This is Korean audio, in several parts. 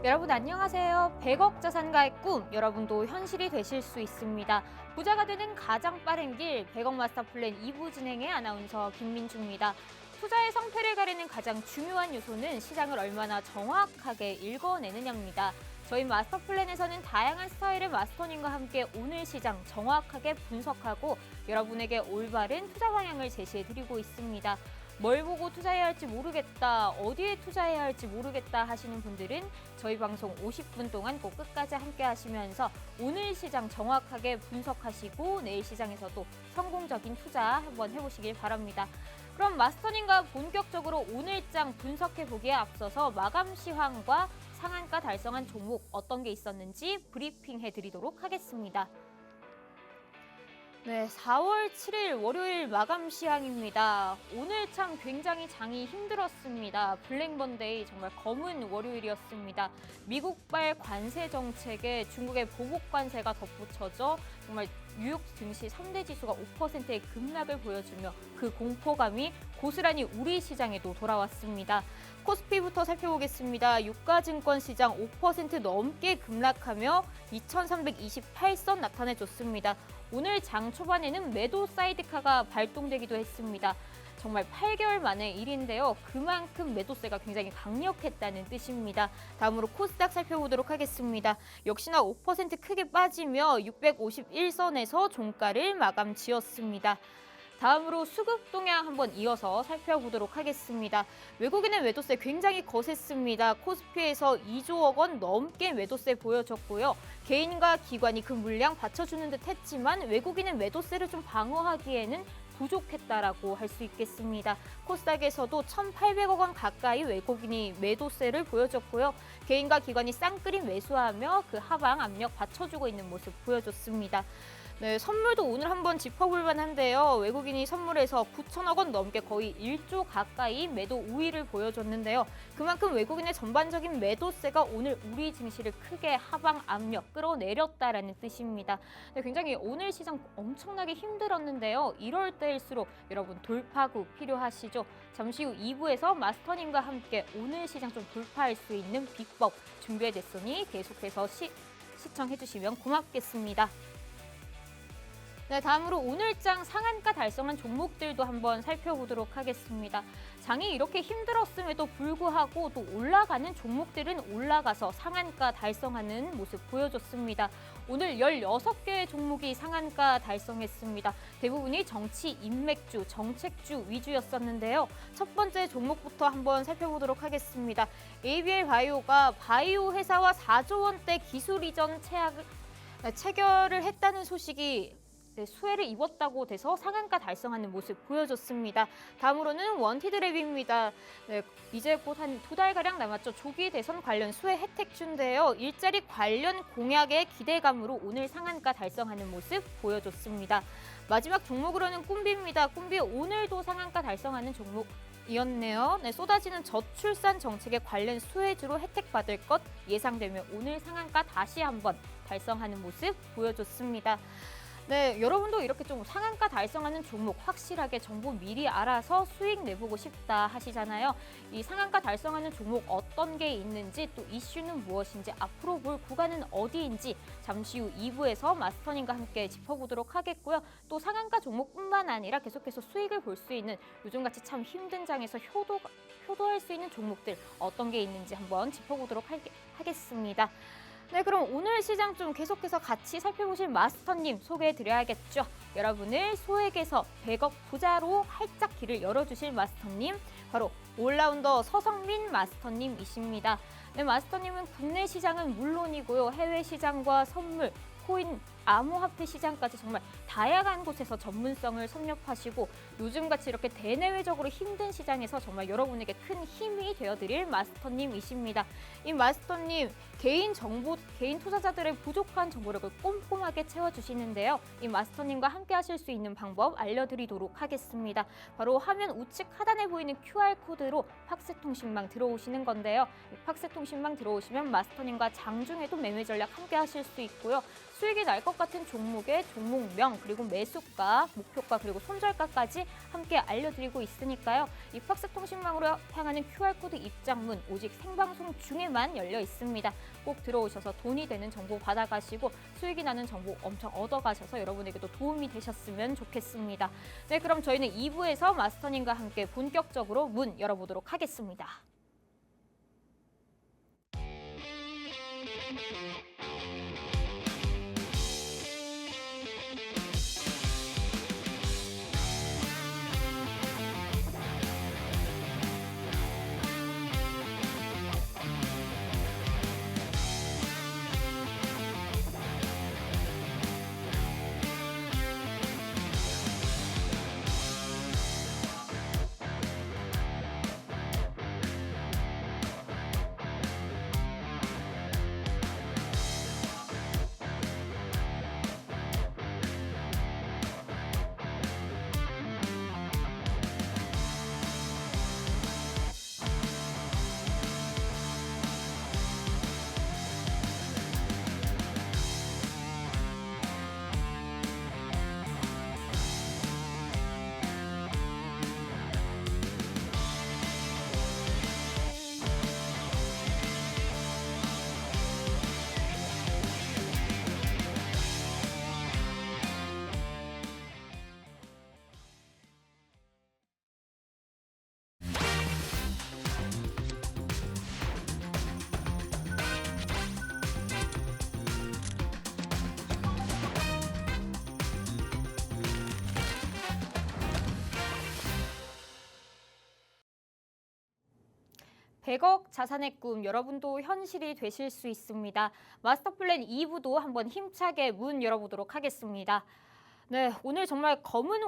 여러분 안녕하세요. 100억 자산가의 꿈, 여러분도 현실이 되실 수 있습니다. 부자가 되는 가장 빠른 길, 100억 마스터 플랜 2부 진행의 아나운서 김민주입니다. 투자의 성패를 가리는 가장 중요한 요소는 시장을 얼마나 정확하게 읽어내느냐입니다. 저희 마스터 플랜에서는 다양한 스타일의 마스터님과 함께 오늘 시장 정확하게 분석하고 여러분에게 올바른 투자 방향을 제시해드리고 있습니다. 뭘 보고 투자해야 할지 모르겠다, 어디에 투자해야 할지 모르겠다 하시는 분들은 저희 방송 50분 동안 꼭 끝까지 함께 하시면서 오늘 시장 정확하게 분석하시고 내일 시장에서도 성공적인 투자 한번 해보시길 바랍니다. 그럼 마스터님과 본격적으로 오늘장 분석해보기에 앞서서 마감 시황과 상한가 달성한 종목 어떤 게 있었는지 브리핑해드리도록 하겠습니다. 네, 4월 7일 월요일 마감 시황입니다. 오늘 참 굉장히 장이 힘들었습니다. 블랙먼데이 정말 검은 월요일이었습니다. 미국발 관세 정책에 중국의 보복 관세가 덧붙여져 정말 뉴욕 증시 3대 지수가 5%의 급락을 보여주며 그 공포감이 고스란히 우리 시장에도 돌아왔습니다. 코스피부터 살펴보겠습니다. 유가증권 시장 5% 넘게 급락하며 2,328선 나타내줬습니다. 오늘 장 초반에는 매도 사이드카가 발동되기도 했습니다. 정말 8개월 만의 일인데요. 그만큼 매도세가 굉장히 강력했다는 뜻입니다. 다음으로 코스닥 살펴보도록 하겠습니다. 역시나 5% 크게 빠지며 651선에서 종가를 마감 지었습니다. 다음으로 수급 동향 한번 이어서 살펴보도록 하겠습니다. 외국인의 매도세 굉장히 거셌습니다. 코스피에서 2조억 원 넘게 매도세 보여줬고요. 개인과 기관이 그 물량 받쳐주는 듯 했지만 외국인의 매도세를 좀 방어하기에는 부족했다라고 할 수 있겠습니다. 코스닥에서도 1,800억 원 가까이 외국인이 매도세를 보여줬고요. 개인과 기관이 쌍끌이 매수하며 그 하방 압력 받쳐주고 있는 모습 보여줬습니다. 네, 선물도 오늘 한번 짚어볼 만한데요. 외국인이 선물에서 9천억 원 넘게 거의 1조 가까이 매도 우위를 보여줬는데요. 그만큼 외국인의 전반적인 매도세가 오늘 우리 증시를 크게 하방 압력 끌어내렸다라는 뜻입니다. 네, 굉장히 오늘 시장 엄청나게 힘들었는데요. 이럴 때일수록 여러분 돌파구 필요하시죠? 잠시 후 2부에서 마스터님과 함께 오늘 시장 좀 돌파할 수 있는 비법 준비해뒀으니 계속해서 시청해주시면 고맙겠습니다. 네, 다음으로 오늘장 상한가 달성한 종목들도 한번 살펴보도록 하겠습니다. 장이 이렇게 힘들었음에도 불구하고 또 올라가는 종목들은 올라가서 상한가 달성하는 모습 보여줬습니다. 오늘 16개의 종목이 상한가 달성했습니다. 대부분이 정치, 인맥주, 정책주 위주였었는데요. 첫 번째 종목부터 한번 살펴보도록 하겠습니다. ABL 바이오가 바이오 회사와 4조 원대 기술 이전 체결을 했다는 소식이 수혜를 입었다고 돼서 상한가 달성하는 모습 보여줬습니다. 다음으로는 원티드랩입니다. 네, 이제 곧 한 2달가량 남았죠. 조기 대선 관련 수혜 혜택주인데요. 일자리 관련 공약의 기대감으로 오늘 상한가 달성하는 모습 보여줬습니다. 마지막 종목으로는 꿈비입니다. 꿈비 오늘도 상한가 달성하는 종목이었네요. 네, 쏟아지는 저출산 정책에 관련 수혜주로 혜택받을 것 예상되며 오늘 상한가 다시 한번 달성하는 모습 보여줬습니다. 네, 여러분도 이렇게 좀 상한가 달성하는 종목 확실하게 정보 미리 알아서 수익 내보고 싶다 하시잖아요. 이 상한가 달성하는 종목 어떤 게 있는지 또 이슈는 무엇인지 앞으로 볼 구간은 어디인지 잠시 후 2부에서 마스터님과 함께 짚어보도록 하겠고요. 또 상한가 종목뿐만 아니라 계속해서 수익을 볼 수 있는 요즘같이 참 힘든 장에서 효도할 수 있는 종목들 어떤 게 있는지 한번 짚어보도록 하겠습니다. 네, 그럼 오늘 시장 좀 계속해서 같이 살펴보실 마스터님 소개해드려야겠죠. 여러분을 소액에서 100억 부자로 활짝 길을 열어주실 마스터님, 바로 올라운더 서성민 마스터님이십니다. 네, 마스터님은 국내 시장은 물론이고요. 해외 시장과 선물, 코인, 암호화폐 시장까지 정말 다양한 곳에서 전문성을 섭렵하시고 요즘같이 이렇게 대내외적으로 힘든 시장에서 정말 여러분에게 큰 힘이 되어드릴 마스터님이십니다. 이 마스터님 개인 투자자들의 부족한 정보력을 꼼꼼하게 채워주시는데요. 이 마스터님과 함께 하실 수 있는 방법 알려드리도록 하겠습니다. 바로 화면 우측 하단에 보이는 QR코드로 팍스통신망 들어오시는 건데요. 팍스통신망 들어오시면 마스터님과 장중에도 매매 전략 함께 하실 수 있고요. 수익이 날 것 것 같은 종목의 종목명, 그리고 매수가, 목표가, 그리고 손절가까지 함께 알려드리고 있으니까요. 이 팍스통신망으로 향하는 QR코드 입장문 오직 생방송 중에만 열려 있습니다. 꼭 들어오셔서 돈이 되는 정보 받아가시고 수익이 나는 정보 엄청 얻어가셔서 여러분에게도 도움이 되셨으면 좋겠습니다. 네, 그럼 저희는 2부에서 마스터님과 함께 본격적으로 문 열어보도록 하겠습니다. (100억) 자산의 꿈, 여러분도 현실이 되실 수 있습니다. 마스터플랜 2부도 한번 힘차게 문 열어보도록 하겠습니다. 네, 오늘 정말 검은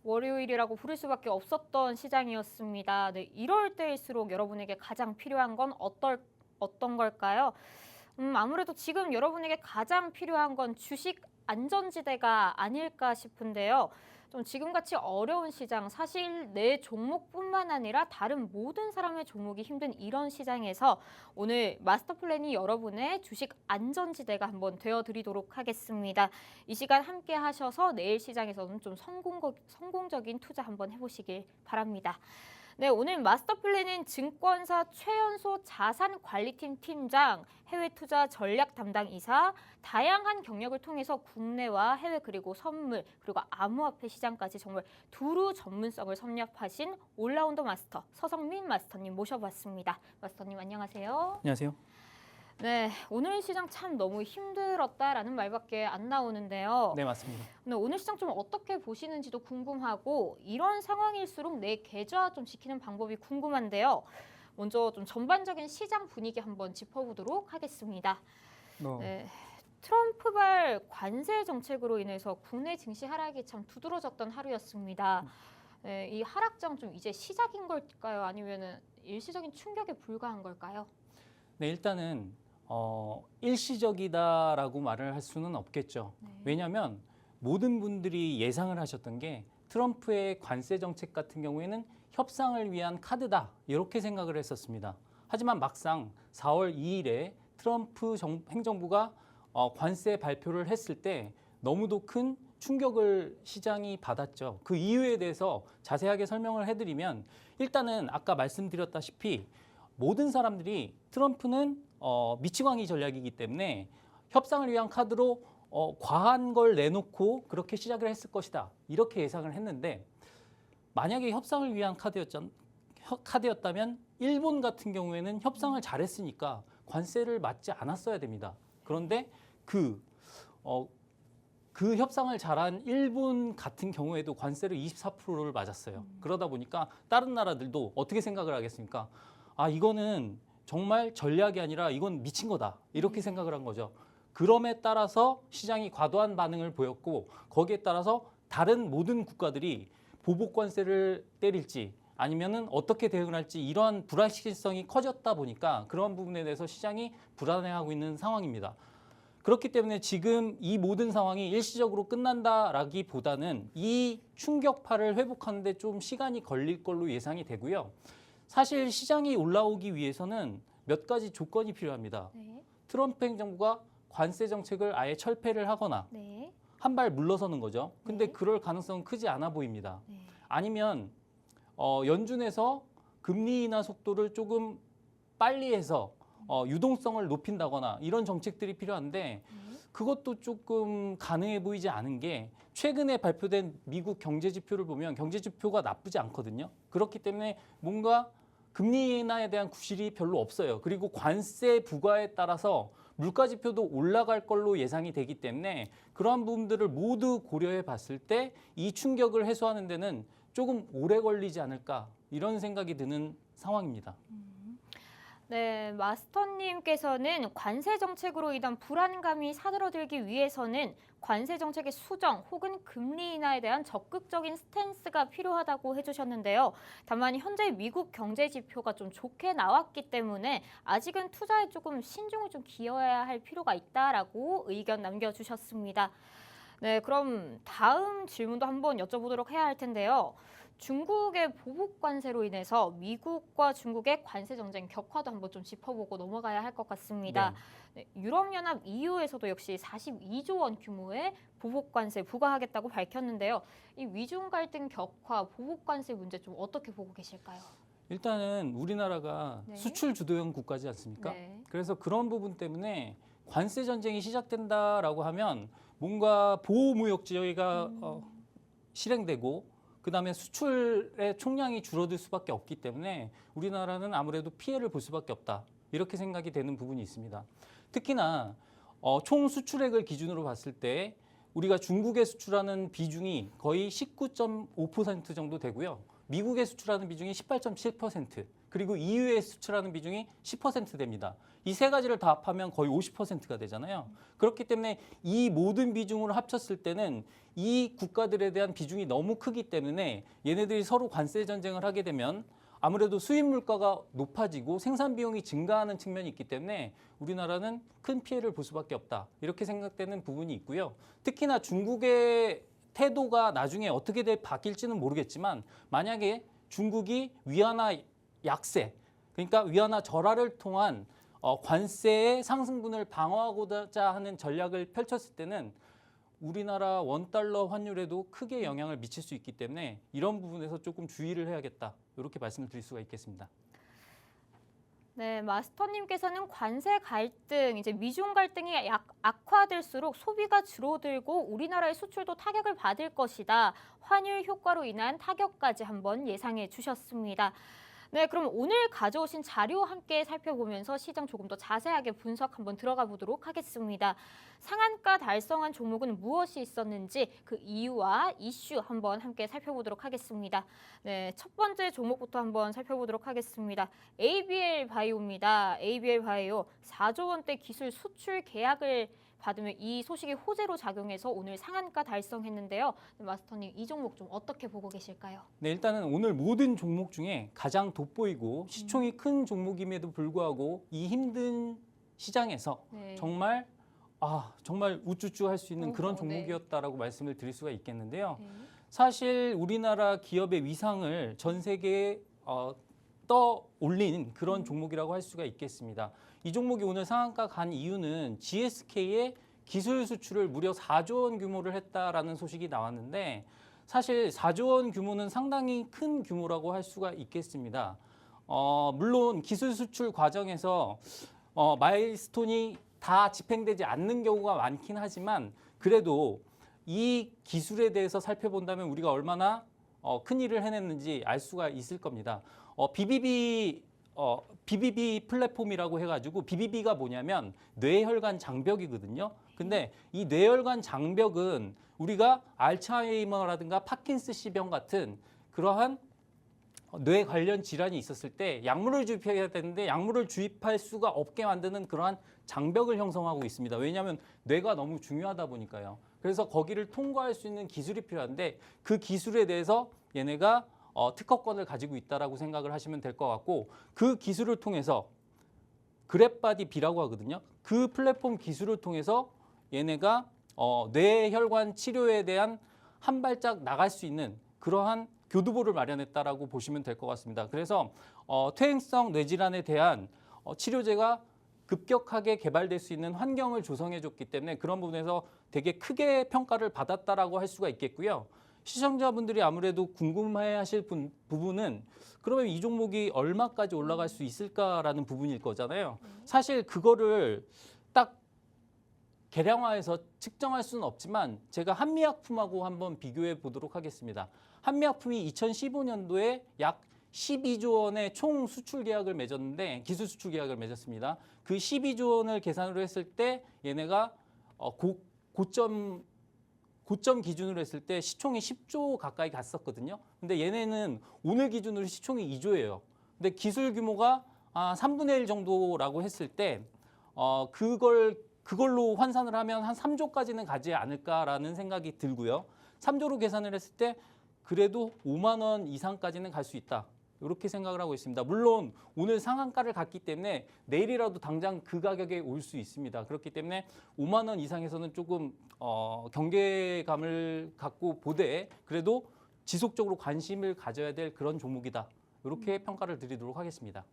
월요일이라고 부를 수밖에 없었던 시장이었습니다. 네, 이럴 때일수록 여러분에게 가장 필요한 건 어떤 걸까요? 아무래도 지금 여러분에게 가장 필요한 건 주식 안전지대가 아닐까 싶은데요. 좀 지금같이 어려운 시장, 사실 내 종목뿐만 아니라 다른 모든 사람의 종목이 힘든 이런 시장에서 오늘 마스터플랜이 여러분의 주식 안전지대가 한번 되어드리도록 하겠습니다. 이 시간 함께 하셔서 내일 시장에서는 좀 성공적인 투자 한번 해보시길 바랍니다. 네, 오늘 마스터플랜은 증권사 최연소 자산관리팀 팀장, 해외 투자 전략 담당 이사, 다양한 경력을 통해서 국내와 해외 그리고 선물 그리고 암호화폐 시장까지 정말 두루 전문성을 섭렵하신 올라운더 마스터 서성민 마스터님 모셔봤습니다. 마스터님 안녕하세요. 안녕하세요. 네, 오늘 시장 참 너무 힘들었다라는 말밖에 안 나오는데요. 네, 맞습니다. 네, 오늘 시장 좀 어떻게 보시는지도 궁금하고 이런 상황일수록 내 계좌 좀 지키는 방법이 궁금한데요. 먼저 좀 전반적인 시장 분위기 한번 짚어보도록 하겠습니다. 네, 트럼프발 관세 정책으로 인해서 국내 증시 하락이 참 두드러졌던 하루였습니다. 네, 이 하락장 좀 이제 시작인 걸까요? 아니면은 일시적인 충격에 불과한 걸까요? 네, 일단은 일시적이다라고 말을 할 수는 없겠죠. 네. 왜냐하면 모든 분들이 예상을 하셨던 게 트럼프의 관세 정책 같은 경우에는 협상을 위한 카드다 이렇게 생각을 했었습니다. 하지만 막상 4월 2일에 트럼프 행정부가 관세 발표를 했을 때 너무도 큰 충격을 시장이 받았죠. 그 이유에 대해서 자세하게 설명을 해드리면 일단은 아까 말씀드렸다시피 모든 사람들이 트럼프는 미치광이 전략이기 때문에 협상을 위한 카드로 과한 걸 내놓고 그렇게 시작을 했을 것이다. 이렇게 예상을 했는데 만약에 협상을 위한 카드였다면 일본 같은 경우에는 협상을 잘했으니까 관세를 맞지 않았어야 됩니다. 그런데 그 협상을 잘한 일본 같은 경우에도 관세를 24%를 맞았어요. 그러다 보니까 다른 나라들도 어떻게 생각을 하겠습니까? 아, 이거는 정말 전략이 아니라 이건 미친 거다. 이렇게 생각을 한 거죠. 그럼에 따라서 시장이 과도한 반응을 보였고 거기에 따라서 다른 모든 국가들이 보복 관세를 때릴지 아니면은 어떻게 대응을 할지 이러한 불확실성이 커졌다 보니까 그런 부분에 대해서 시장이 불안해하고 있는 상황입니다. 그렇기 때문에 지금 이 모든 상황이 일시적으로 끝난다라기보다는 이 충격파를 회복하는 데 좀 시간이 걸릴 걸로 예상이 되고요. 사실 시장이 올라오기 위해서는 몇 가지 조건이 필요합니다. 네. 트럼프 행정부가 관세 정책을 아예 철폐를 하거나 네. 한 발 물러서는 거죠. 근데 네. 그럴 가능성은 크지 않아 보입니다. 네. 아니면 연준에서 금리 인하 속도를 조금 빨리 해서 유동성을 높인다거나 이런 정책들이 필요한데 그것도 조금 가능해 보이지 않은 게 최근에 발표된 미국 경제 지표를 보면 경제 지표가 나쁘지 않거든요. 그렇기 때문에 뭔가 금리 인하에 대한 구실이 별로 없어요. 그리고 관세 부과에 따라서 물가 지표도 올라갈 걸로 예상이 되기 때문에 그러한 부분들을 모두 고려해 봤을 때 이 충격을 해소하는 데는 조금 오래 걸리지 않을까 이런 생각이 드는 상황입니다. 네, 마스터님께서는 관세 정책으로 인한 불안감이 사들어들기 위해서는 관세 정책의 수정 혹은 금리 인하에 대한 적극적인 스탠스가 필요하다고 해주셨는데요. 다만 현재 미국 경제 지표가 좀 좋게 나왔기 때문에 아직은 투자에 조금 신중을 좀 기해야 할 필요가 있다라고 의견 남겨주셨습니다. 네, 그럼 다음 질문도 한번 여쭤보도록 해야 할 텐데요. 중국의 보복 관세로 인해서 미국과 중국의 관세 정쟁 격화도 한번 좀 짚어보고 넘어가야 할 것 같습니다. 네, 유럽연합 EU에서도 역시 42조 원 규모의 보복 관세 부과하겠다고 밝혔는데요. 이 위중 갈등 격화, 보복 관세 문제 좀 어떻게 보고 계실까요? 일단은 우리나라가 네. 수출 주도형 국가지 않습니까? 네. 그래서 그런 부분 때문에 관세 전쟁이 시작된다라고 하면 뭔가 보호무역지가 실행되고 그다음에 수출의 총량이 줄어들 수밖에 없기 때문에 우리나라는 아무래도 피해를 볼 수밖에 없다. 이렇게 생각이 되는 부분이 있습니다. 특히나 총 수출액을 기준으로 봤을 때 우리가 중국에 수출하는 비중이 거의 19.5% 정도 되고요. 미국에 수출하는 비중이 18.7%, 그리고 EU에 수출하는 비중이 10% 됩니다. 이 세 가지를 다 합하면 거의 50%가 되잖아요. 그렇기 때문에 이 모든 비중을 합쳤을 때는 이 국가들에 대한 비중이 너무 크기 때문에 얘네들이 서로 관세 전쟁을 하게 되면 아무래도 수입 물가가 높아지고 생산 비용이 증가하는 측면이 있기 때문에 우리나라는 큰 피해를 볼 수밖에 없다. 이렇게 생각되는 부분이 있고요. 특히나 중국의 태도가 나중에 어떻게 바뀔지는 모르겠지만 만약에 중국이 위안화 약세, 그러니까 위안화 절하를 통한 관세의 상승분을 방어하고자 하는 전략을 펼쳤을 때는 우리나라 원달러 환율에도 크게 영향을 미칠 수 있기 때문에 이런 부분에서 조금 주의를 해야겠다. 이렇게 말씀을 드릴 수가 있겠습니다. 네, 마스터님께서는 관세 갈등, 이제 미중 갈등이 악화될수록 소비가 줄어들고 우리나라의 수출도 타격을 받을 것이다. 환율 효과로 인한 타격까지 한번 예상해 주셨습니다. 네, 그럼 오늘 가져오신 자료 함께 살펴보면서 시장 조금 더 자세하게 분석 한번 들어가 보도록 하겠습니다. 상한가 달성한 종목은 무엇이 있었는지 그 이유와 이슈 한번 함께 살펴보도록 하겠습니다. 네, 첫 번째 종목부터 한번 살펴보도록 하겠습니다. ABL 바이오입니다. ABL 바이오 4조 원대 기술 수출 계약을 받으면 이 소식이 호재로 작용해서 오늘 상한가 달성했는데요. 네, 마스터님, 이 종목 좀 어떻게 보고 계실까요? 네, 일단은 오늘 모든 종목 중에 가장 돋보이고 시총이 큰 종목임에도 불구하고 이 힘든 시장에서 네. 정말 우쭈쭈 할 수 있는 그런 네. 종목이었다라고 말씀을 드릴 수가 있겠는데요. 네. 사실 우리나라 기업의 위상을 전 세계에 떠올린 그런 종목이라고 할 수가 있겠습니다. 이 종목이 오늘 상한가 간 이유는 GSK의 기술 수출을 무려 4조 원 규모를 했다라는 소식이 나왔는데 사실 4조 원 규모는 상당히 큰 규모라고 할 수가 있겠습니다. 물론 기술 수출 과정에서 마일스톤이 다 집행되지 않는 경우가 많긴 하지만 그래도 이 기술에 대해서 살펴본다면 우리가 얼마나 큰 일을 해냈는지 알 수가 있을 겁니다. BBB 플랫폼이라고 해가지고 BBB가 뭐냐면 뇌혈관 장벽이거든요. 근데 이 뇌혈관 장벽은 우리가 알츠하이머라든가 파킨슨씨병 같은 그러한 뇌 관련 질환이 있었을 때 약물을 주입해야 되는데 약물을 주입할 수가 없게 만드는 그러한 장벽을 형성하고 있습니다. 왜냐하면 뇌가 너무 중요하다 보니까요. 그래서 거기를 통과할 수 있는 기술이 필요한데 그 기술에 대해서 얘네가 특허권을 가지고 있다라고 생각을 하시면 될 것 같고 그 기술을 통해서 그랩바디 B라고 하거든요. 그 플랫폼 기술을 통해서 얘네가 뇌혈관 치료에 대한 한 발짝 나갈 수 있는 그러한 교두보를 마련했다라고 보시면 될 것 같습니다. 그래서 퇴행성 뇌질환에 대한 치료제가 급격하게 개발될 수 있는 환경을 조성해 줬기 때문에 그런 부분에서 되게 크게 평가를 받았다라고 할 수가 있겠고요. 시청자분들이 아무래도 궁금해하실 부분은 그러면 이 종목이 얼마까지 올라갈 수 있을까라는 부분일 거잖아요. 사실 그거를 딱 계량화해서 측정할 수는 없지만 제가 한미약품하고 한번 비교해 보도록 하겠습니다. 한미약품이 2015년도에 약 12조 원의 총 수출 계약을 맺었는데 기술 수출 계약을 맺었습니다. 그 12조 원을 계산으로 했을 때 얘네가 고점 기준으로 했을 때 시총이 10조 가까이 갔었거든요. 근데 얘네는 오늘 기준으로 시총이 2조예요. 근데 기술 규모가 3분의 1 정도라고 했을 때 그걸로 환산을 하면 한 3조까지는 가지 않을까라는 생각이 들고요. 3조로 계산을 했을 때 그래도 5만 원 이상까지는 갈 수 있다. 이렇게 생각을 하고 있습니다. 물론 오늘 상한가를 갔기 때문에 내일이라도 당장 그 가격에 올 수 있습니다. 그렇기 때문에 5만 원 이상에서는 조금 경계감을 갖고 보되 그래도 지속적으로 관심을 가져야 될 그런 종목이다. 이렇게 평가를 드리도록 하겠습니다.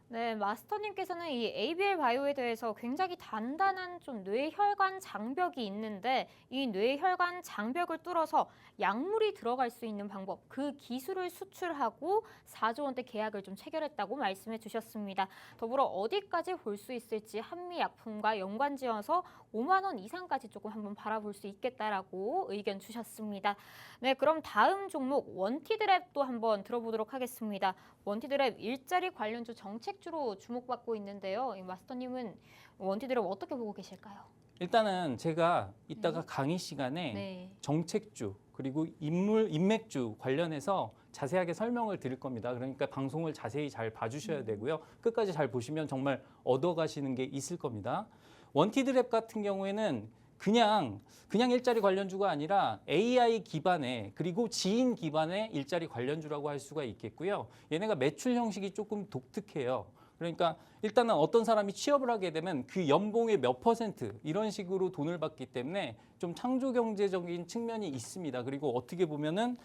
네, 마스터님께서는 이 ABL 바이오에 대해서 굉장히 단단한 좀 뇌혈관 장벽이 있는데 이 뇌혈관 장벽을 뚫어서 약물이 들어갈 수 있는 방법, 그 기술을 수출하고 4조 원대 계약을 좀 체결했다고 말씀해 주셨습니다. 더불어 어디까지 볼 수 있을지 한미약품과 연관지어서 5만 원 이상까지 조금 한번 바라볼 수 있겠다라고 의견 주셨습니다. 네, 그럼 다음 종목 원티드랩도 한번 들어보도록 하겠습니다. 원티드랩 일자리 관련주 정책주로 주목받고 있는데요. 이 마스터님은 원티드랩 어떻게 보고 계실까요? 일단은 제가 이따가 강의 시간에 네. 정책주 그리고 인맥주 관련해서 자세하게 설명을 드릴 겁니다. 그러니까 방송을 자세히 잘 봐주셔야 되고요. 끝까지 잘 보시면 정말 얻어가시는 게 있을 겁니다. 원티드랩 같은 경우에는 그냥 일자리 관련주가 아니라 AI 기반의 그리고 지인 기반의 일자리 관련주라고 할 수가 있겠고요. 얘네가 매출 형식이 조금 독특해요. 그러니까 일단은 어떤 사람이 취업을 하게 되면 그 연봉의 몇 퍼센트 이런 식으로 돈을 받기 때문에 좀 창조 경제적인 측면이 있습니다. 그리고 어떻게 보면은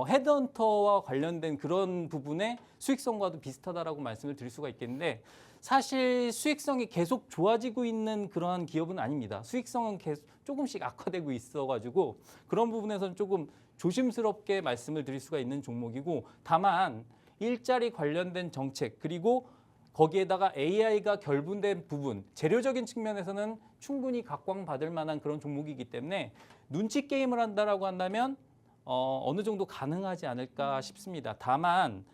헤드헌터와 관련된 그런 부분의 수익성과도 비슷하다라고 말씀을 드릴 수가 있겠는데 사실 수익성이 계속 좋아지고 있는 그러한 기업은 아닙니다. 수익성은 계속 조금씩 악화되고 있어가지고 그런 부분에서는 조금 조심스럽게 말씀을 드릴 수가 있는 종목이고 다만 일자리 관련된 정책 그리고 거기에다가 AI가 결분된 부분, 재료적인 측면에서는 충분히 각광받을 만한 그런 종목이기 때문에 눈치 게임을 한다라고 한다면 어느 정도 가능하지 않을까 싶습니다. 다만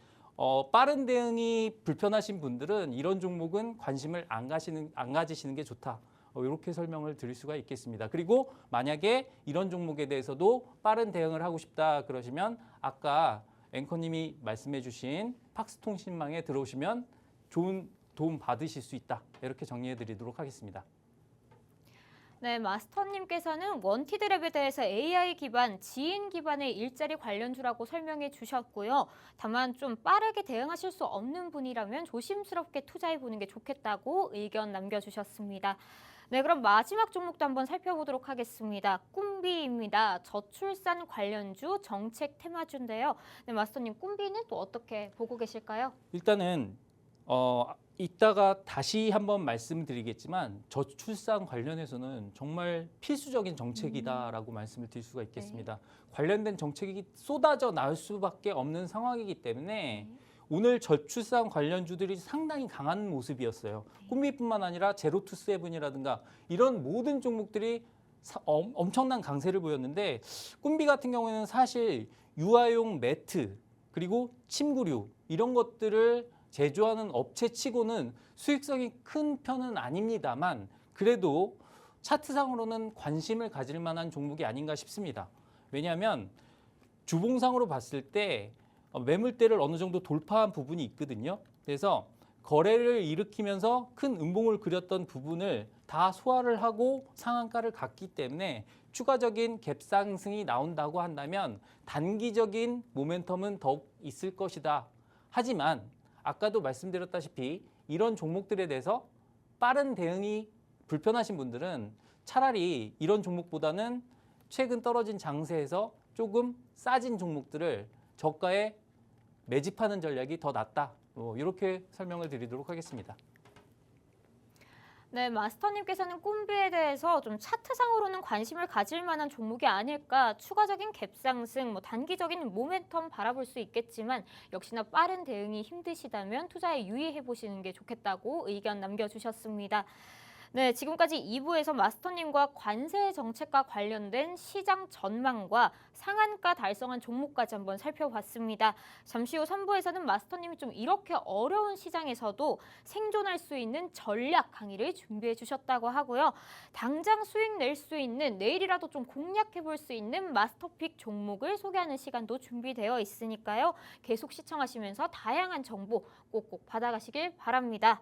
빠른 대응이 불편하신 분들은 이런 종목은 관심을 안 가지시는 게 좋다. 이렇게 설명을 드릴 수가 있겠습니다. 그리고 만약에 이런 종목에 대해서도 빠른 대응을 하고 싶다 그러시면 아까 앵커님이 말씀해 주신 팍스통신망에 들어오시면 좋은 도움 받으실 수 있다. 이렇게 정리해 드리도록 하겠습니다. 네, 마스터님께서는 원티드랩에 대해서 AI 기반, 지인 기반의 일자리 관련주라고 설명해 주셨고요. 다만 좀 빠르게 대응하실 수 없는 분이라면 조심스럽게 투자해 보는 게 좋겠다고 의견 남겨주셨습니다. 네, 그럼 마지막 종목도 한번 살펴보도록 하겠습니다. 꿈비입니다. 저출산 관련주 정책 테마주인데요. 네, 마스터님, 꿈비는 또 어떻게 보고 계실까요? 일단은 이따가 다시 한번 말씀드리겠지만 저출산 관련해서는 정말 필수적인 정책이다라고 말씀을 드릴 수가 있겠습니다. 관련된 정책이 쏟아져 나올 수밖에 없는 상황이기 때문에 오늘 저출산 관련주들이 상당히 강한 모습이었어요. 꿈비뿐만 아니라 제로투세븐이라든가 이런 모든 종목들이 엄청난 강세를 보였는데 꿈비 같은 경우에는 사실 유아용 매트 그리고 침구류 이런 것들을 제조하는 업체치고는 수익성이 큰 편은 아닙니다만 그래도 차트상으로는 관심을 가질 만한 종목이 아닌가 싶습니다. 왜냐하면 주봉상으로 봤을 때 매물대를 어느 정도 돌파한 부분이 있거든요. 그래서 거래를 일으키면서 큰 음봉을 그렸던 부분을 다 소화를 하고 상한가를 갔기 때문에 추가적인 갭 상승이 나온다고 한다면 단기적인 모멘텀은 더욱 있을 것이다. 하지만 아까도 말씀드렸다시피 이런 종목들에 대해서 빠른 대응이 불편하신 분들은 차라리 이런 종목보다는 최근 떨어진 장세에서 조금 싸진 종목들을 저가에 매집하는 전략이 더 낫다. 이렇게 설명을 드리도록 하겠습니다. 네, 마스터님께서는 꿈비에 대해서 좀 차트상으로는 관심을 가질 만한 종목이 아닐까, 추가적인 갭 상승, 단기적인 모멘텀 바라볼 수 있겠지만 역시나 빠른 대응이 힘드시다면 투자에 유의해 보시는 게 좋겠다고 의견 남겨주셨습니다. 네, 지금까지 2부에서 마스터님과 관세 정책과 관련된 시장 전망과 상한가 달성한 종목까지 한번 살펴봤습니다. 잠시 후 3부에서는 마스터님이 좀 이렇게 어려운 시장에서도 생존할 수 있는 전략 강의를 준비해 주셨다고 하고요. 당장 수익 낼 수 있는, 내일이라도 좀 공략해 볼 수 있는 마스터픽 종목을 소개하는 시간도 준비되어 있으니까요. 계속 시청하시면서 다양한 정보 꼭꼭 받아가시길 바랍니다.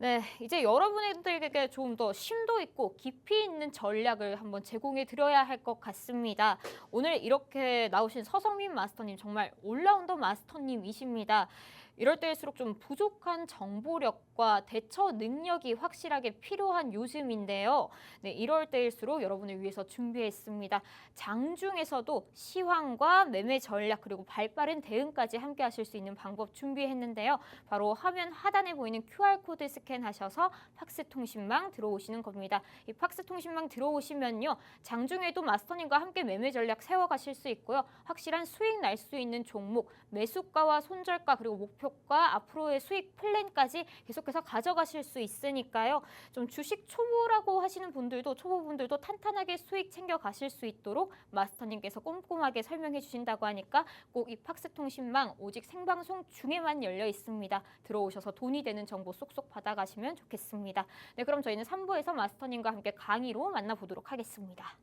네, 이제 여러분들에게 좀 더 심도 있고 깊이 있는 전략을 한번 제공해 드려야 할 것 같습니다. 오늘 이렇게 나오신 서성민 마스터님 정말 올라운더 마스터님이십니다. 이럴 때일수록 좀 부족한 정보력과 대처 능력이 확실하게 필요한 요즘인데요. 네, 이럴 때일수록 여러분을 위해서 준비했습니다. 장중에서도 시황과 매매 전략 그리고 발빠른 대응까지 함께 하실 수 있는 방법 준비했는데요. 바로 화면 하단에 보이는 QR코드 스캔하셔서 팍스통신망 들어오시는 겁니다. 이 팍스통신망 들어오시면요. 장중에도 마스터님과 함께 매매 전략 세워가실 수 있고요. 확실한 수익 날 수 있는 종목, 매수가와 손절가 그리고 목표가 앞으로의 수익 플랜까지 계속해서 가져가실 수 있으니까요. 좀 주식 초보라고 하시는 분들도, 초보분들도 탄탄하게 수익 챙겨가실 수 있도록 마스터님께서 꼼꼼하게 설명해 주신다고 하니까 꼭 이 팍스통신망 오직 생방송 중에만 열려 있습니다. 들어오셔서 돈이 되는 정보 쏙쏙 받아가시면 좋겠습니다. 네, 그럼 저희는 3부에서 마스터님과 함께 강의로 만나보도록 하겠습니다.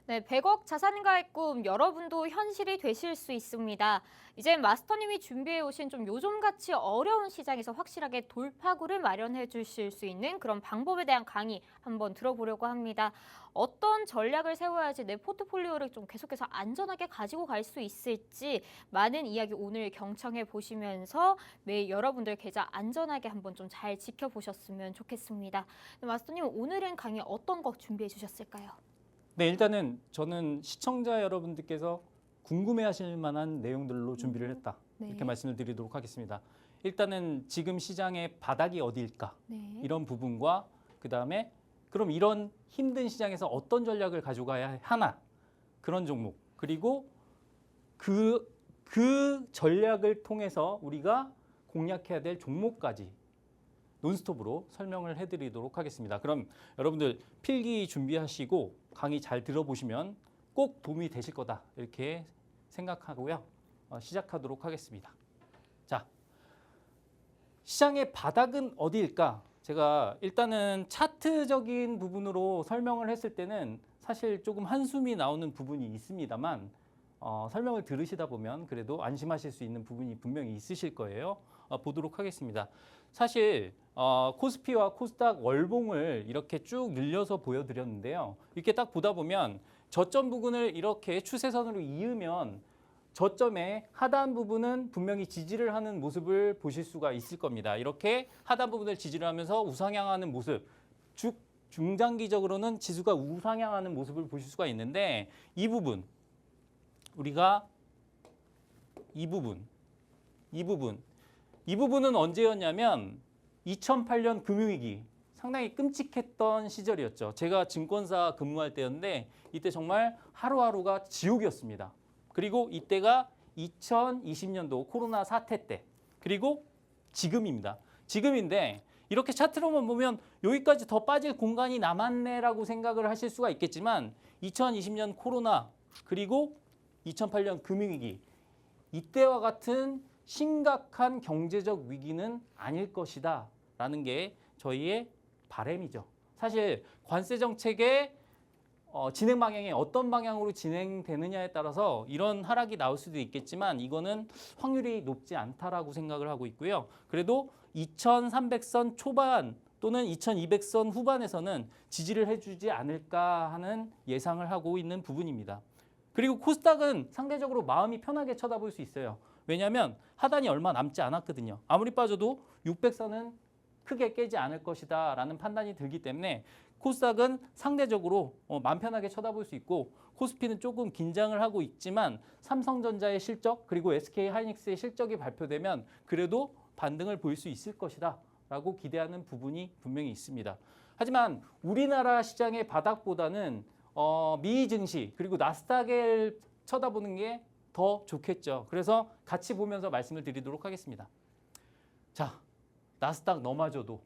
네, 100억 자산가의 꿈 여러분도 현실이 되실 수 있습니다. 이제 마스터님이 준비해 오신 좀 요즘같이 어려운 시장에서 확실하게 돌파구를 마련해 주실 수 있는 그런 방법에 대한 강의 한번 들어보려고 합니다. 어떤 전략을 세워야지 내 포트폴리오를 좀 계속해서 안전하게 가지고 갈 수 있을지 많은 이야기 오늘 경청해 보시면서 매일 여러분들 계좌 안전하게 한번 좀 잘 지켜보셨으면 좋겠습니다. 마스터님, 오늘은 강의 어떤 거 준비해 주셨을까요? 네, 일단은 저는 시청자 여러분들께서 궁금해하실 만한 내용들로 준비를 했다. 네. 이렇게 말씀을 드리도록 하겠습니다. 일단은 지금 시장의 바닥이 어디일까? 네. 이런 부분과 그다음에 그럼 이런 힘든 시장에서 어떤 전략을 가져가야 하나? 그런 종목. 그리고 그 전략을 통해서 우리가 공략해야 될 종목까지 논스톱으로 설명을 해드리도록 하겠습니다. 그럼 여러분들 필기 준비하시고 강의 잘 들어보시면 꼭 도움이 되실 거다 이렇게 생각하고요. 시작하도록 하겠습니다. 자, 시장의 바닥은 어디일까? 제가 일단은 차트적인 부분으로 설명을 했을 때는 사실 조금 한숨이 나오는 부분이 있습니다만 설명을 들으시다 보면 그래도 안심하실 수 있는 부분이 분명히 있으실 거예요. 보도록 하겠습니다. 사실 코스피와 코스닥 월봉을 이렇게 쭉 늘려서 보여드렸는데요. 이렇게 딱 보다 보면 저점 부분을 이렇게 추세선으로 이으면 저점의 하단 부분은 분명히 지지를 하는 모습을 보실 수가 있을 겁니다. 이렇게 하단 부분을 지지를 하면서 우상향하는 모습, 중장기적으로는 지수가 우상향하는 모습을 보실 수가 있는데 이 부분, 우리가 이 부분은 언제였냐면 2008년 금융위기, 상당히 끔찍했던 시절이었죠. 제가 증권사 근무할 때였는데 이때 정말 하루하루가 지옥이었습니다. 그리고 이때가 2020년도 코로나 사태 때, 그리고 지금입니다. 지금인데 이렇게 차트로만 보면 여기까지 더 빠질 공간이 남았네라고 생각을 하실 수가 있겠지만 2020년 코로나 그리고 2008년 금융위기, 이때와 같은 심각한 경제적 위기는 아닐 것이다 라는 게 저희의 바람이죠. 사실 관세 정책의 진행 방향이 어떤 방향으로 진행되느냐에 따라서 이런 하락이 나올 수도 있겠지만 이거는 확률이 높지 않다라고 생각을 하고 있고요. 그래도 2300선 초반 또는 2200선 후반에서는 지지를 해주지 않을까 하는 예상을 하고 있는 부분입니다. 그리고 코스닥은 상대적으로 마음이 편하게 쳐다볼 수 있어요. 왜냐하면 하단이 얼마 남지 않았거든요. 아무리 빠져도 600선은 크게 깨지 않을 것이다 라는 판단이 들기 때문에 코스닥은 상대적으로 마음 편하게 쳐다볼 수 있고 코스피는 조금 긴장을 하고 있지만 삼성전자의 실적 그리고 SK하이닉스의 실적이 발표되면 그래도 반등을 보일 수 있을 것이다 라고 기대하는 부분이 분명히 있습니다. 하지만 우리나라 시장의 바닥보다는 미 증시 그리고 나스닥을 쳐다보는 게 더 좋겠죠. 그래서 같이 보면서 말씀을 드리도록 하겠습니다. 자, 나스닥 너마저도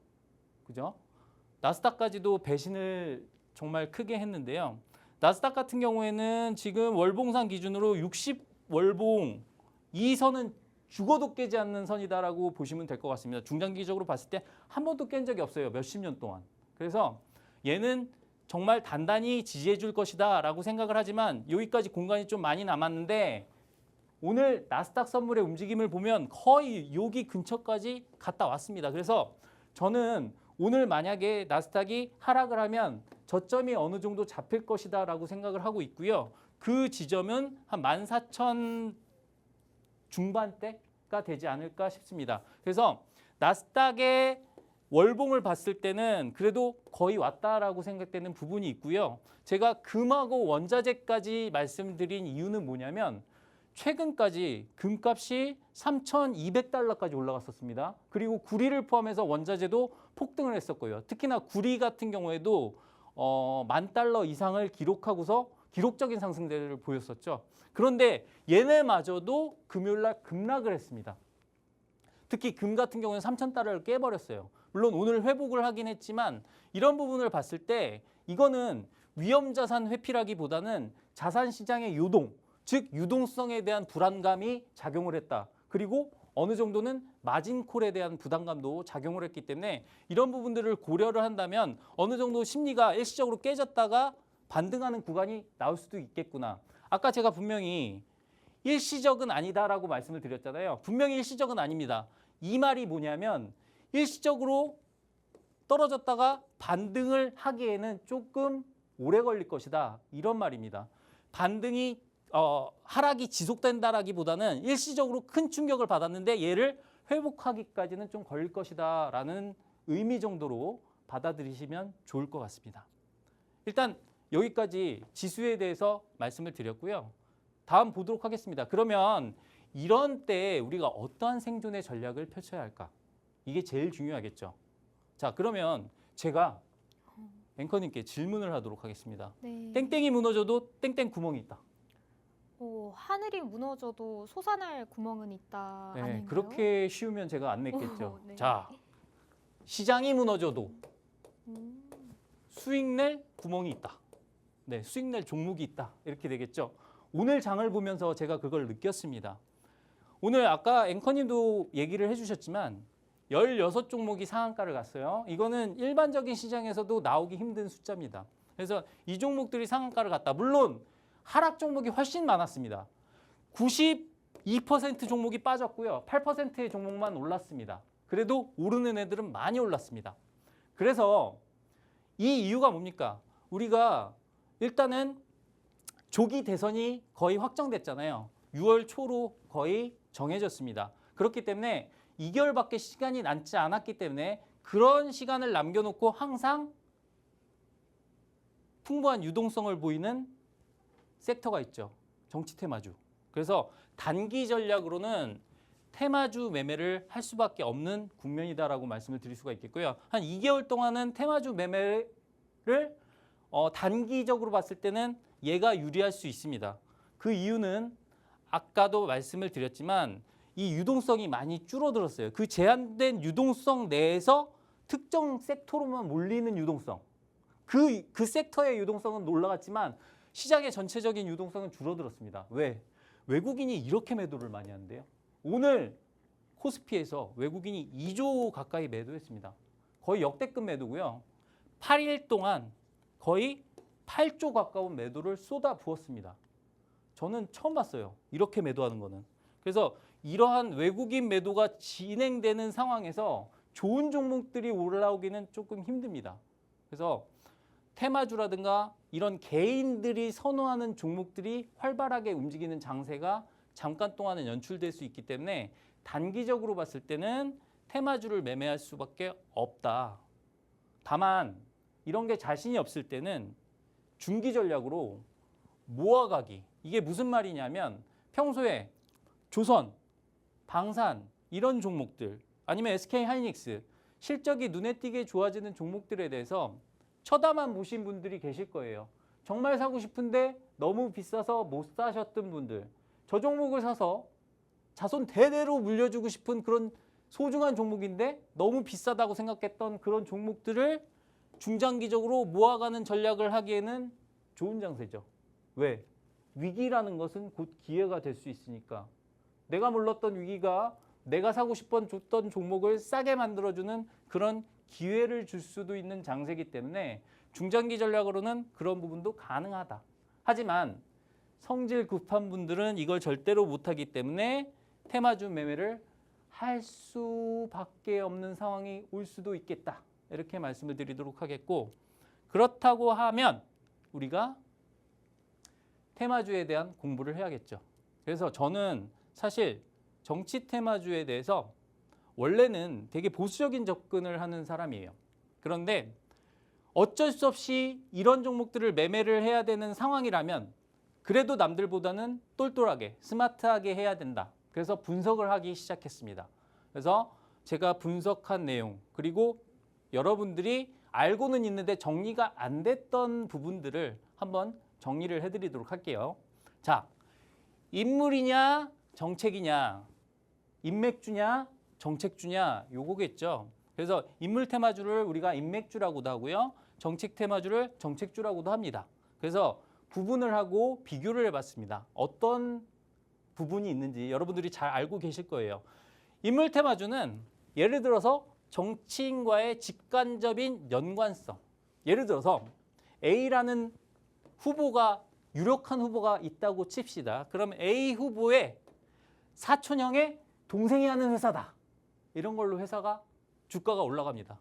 그죠? 나스닥까지도 배신을 정말 크게 했는데요. 나스닥 같은 경우에는 지금 월봉상 기준으로 60월봉 이 선은 죽어도 깨지 않는 선이다라고 보시면 될 것 같습니다. 중장기적으로 봤을 때 한 번도 깬 적이 없어요. 몇십 년 동안. 그래서 얘는 정말 단단히 지지해 줄 것이다 라고 생각을 하지만 여기까지 공간이 좀 많이 남았는데 오늘 나스닥 선물의 움직임을 보면 거의 여기 근처까지 갔다 왔습니다. 그래서 저는 오늘 만약에 나스닥이 하락을 하면 저점이 어느 정도 잡힐 것이다 라고 생각을 하고 있고요. 그 지점은 한 14,000 중반대가 되지 않을까 싶습니다. 그래서 나스닥의 월봉을 봤을 때는 그래도 거의 왔다라고 생각되는 부분이 있고요. 제가 금하고 원자재까지 말씀드린 이유는 뭐냐면 최근까지 금값이 3,200달러까지 올라갔었습니다. 그리고 구리를 포함해서 원자재도 폭등을 했었고요. 특히나 구리 같은 경우에도 10,000달러 이상을 기록하고서 기록적인 상승세를 보였었죠. 그런데 얘네마저도 금요일날 급락을 했습니다. 특히 금 같은 경우는 3,000달러를 깨버렸어요. 물론 오늘 회복을 하긴 했지만 이런 부분을 봤을 때 이거는 위험자산 회피라기보다는 자산시장의 요동, 즉 유동성에 대한 불안감이 작용을 했다. 그리고 어느 정도는 마진콜에 대한 부담감도 작용을 했기 때문에 이런 부분들을 고려를 한다면 어느 정도 심리가 일시적으로 깨졌다가 반등하는 구간이 나올 수도 있겠구나. 아까 제가 분명히 일시적은 아니다라고 말씀을 드렸잖아요. 분명히 일시적은 아닙니다. 이 말이 뭐냐면 일시적으로 떨어졌다가 반등을 하기에는 조금 오래 걸릴 것이다. 이런 말입니다. 반등이 하락이 지속된다라기보다는 일시적으로 큰 충격을 받았는데 얘를 회복하기까지는 좀 걸릴 것이다 라는 의미 정도로 받아들이시면 좋을 것 같습니다. 일단 여기까지 지수에 대해서 말씀을 드렸고요. 다음 보도록 하겠습니다. 그러면 이런 때 우리가 어떠한 생존의 전략을 펼쳐야 할까? 이게 제일 중요하겠죠. 자, 그러면 제가 앵커님께 질문을 하도록 하겠습니다. 네. 땡땡이 무너져도 땡땡 구멍이 있다. 하늘이 무너져도 솟아날 구멍은 있다. 네, 아닌가요? 그렇게 쉬우면 제가 안 냈겠죠. 네. 자, 시장이 무너져도 음, 수익 낼 구멍이 있다. 네, 수익 낼 종목이 있다. 이렇게 되겠죠. 오늘 장을 보면서 제가 그걸 느꼈습니다. 오늘 아까 앵커님도 얘기를 해주셨지만 16종목이 상한가를 갔어요. 이거는 일반적인 시장에서도 나오기 힘든 숫자입니다. 그래서 이 종목들이 상한가를 갔다. 물론 하락 종목이 훨씬 많았습니다. 92% 종목이 빠졌고요. 8%의 종목만 올랐습니다. 그래도 오르는 애들은 많이 올랐습니다. 그래서 이 이유가 뭡니까? 우리가 일단은 조기 대선이 거의 확정됐잖아요. 6월 초로 거의 정해졌습니다. 그렇기 때문에 2개월밖에 시간이 남지 않았기 때문에 그런 시간을 남겨놓고 항상 풍부한 유동성을 보이는 섹터가 있죠. 정치 테마주. 그래서 단기 전략으로는 테마주 매매를 할 수밖에 없는 국면이다라고 말씀을 드릴 수가 있겠고요. 한 2개월 동안은 테마주 매매를 단기적으로 봤을 때는 얘가 유리할 수 있습니다. 그 이유는 아까도 말씀을 드렸지만 이 유동성이 많이 줄어들었어요. 그 제한된 유동성 내에서 특정 섹터로만 몰리는 유동성. 그 섹터의 유동성은 올라갔지만 시장의 전체적인 유동성은 줄어들었습니다. 왜? 외국인이 이렇게 매도를 많이 하는데요. 오늘 코스피에서 외국인이 2조 가까이 매도했습니다. 거의 역대급 매도고요. 8일 동안 거의 8조 가까운 매도를 쏟아 부었습니다. 저는 처음 봤어요. 이렇게 매도하는 거는. 그래서 이러한 외국인 매도가 진행되는 상황에서 좋은 종목들이 올라오기는 조금 힘듭니다. 그래서 테마주라든가 이런 개인들이 선호하는 종목들이 활발하게 움직이는 장세가 잠깐 동안은 연출될 수 있기 때문에 단기적으로 봤을 때는 테마주를 매매할 수밖에 없다. 다만 이런 게 자신이 없을 때는 중기 전략으로 모아가기. 이게 무슨 말이냐면 평소에 조선, 방산 이런 종목들 아니면 SK하이닉스 실적이 눈에 띄게 좋아지는 종목들에 대해서 쳐다만 보신 분들이 계실 거예요. 정말 사고 싶은데 너무 비싸서 못 사셨던 분들. 저 종목을 사서 자손 대대로 물려주고 싶은 그런 소중한 종목인데 너무 비싸다고 생각했던 그런 종목들을 중장기적으로 모아가는 전략을 하기에는 좋은 장세죠. 왜? 위기라는 것은 곧 기회가 될 수 있으니까. 내가 몰랐던 위기가 내가 사고 싶었던 종목을 싸게 만들어주는 그런 기회를 줄 수도 있는 장세이기 때문에 중장기 전략으로는 그런 부분도 가능하다. 하지만 성질 급한 분들은 이걸 절대로 못하기 때문에 테마주 매매를 할 수밖에 없는 상황이 올 수도 있겠다. 이렇게 말씀을 드리도록 하겠고, 그렇다고 하면 우리가 테마주에 대한 공부를 해야겠죠. 그래서 저는 사실 정치 테마주에 대해서 원래는 되게 보수적인 접근을 하는 사람이에요. 그런데 어쩔 수 없이 이런 종목들을 매매를 해야 되는 상황이라면 그래도 남들보다는 똘똘하게 스마트하게 해야 된다. 그래서 분석을 하기 시작했습니다. 그래서 제가 분석한 내용 그리고 여러분들이 알고는 있는데 정리가 안 됐던 부분들을 한번 정리를 해드리도록 할게요. 자, 인물이냐 정책이냐, 인맥주냐 정책주냐 요거겠죠. 그래서 인물 테마주를 우리가 인맥주라고도 하고요. 정책 테마주를 정책주라고도 합니다. 그래서 구분을 하고 비교를 해봤습니다. 어떤 부분이 있는지 여러분들이 잘 알고 계실 거예요. 인물 테마주는 예를 들어서 정치인과의 직간접인 연관성. 예를 들어서 A라는 후보가 유력한 후보가 있다고 칩시다. 그럼 A 후보의 사촌형의 동생이 하는 회사다. 이런 걸로 회사가 주가가 올라갑니다.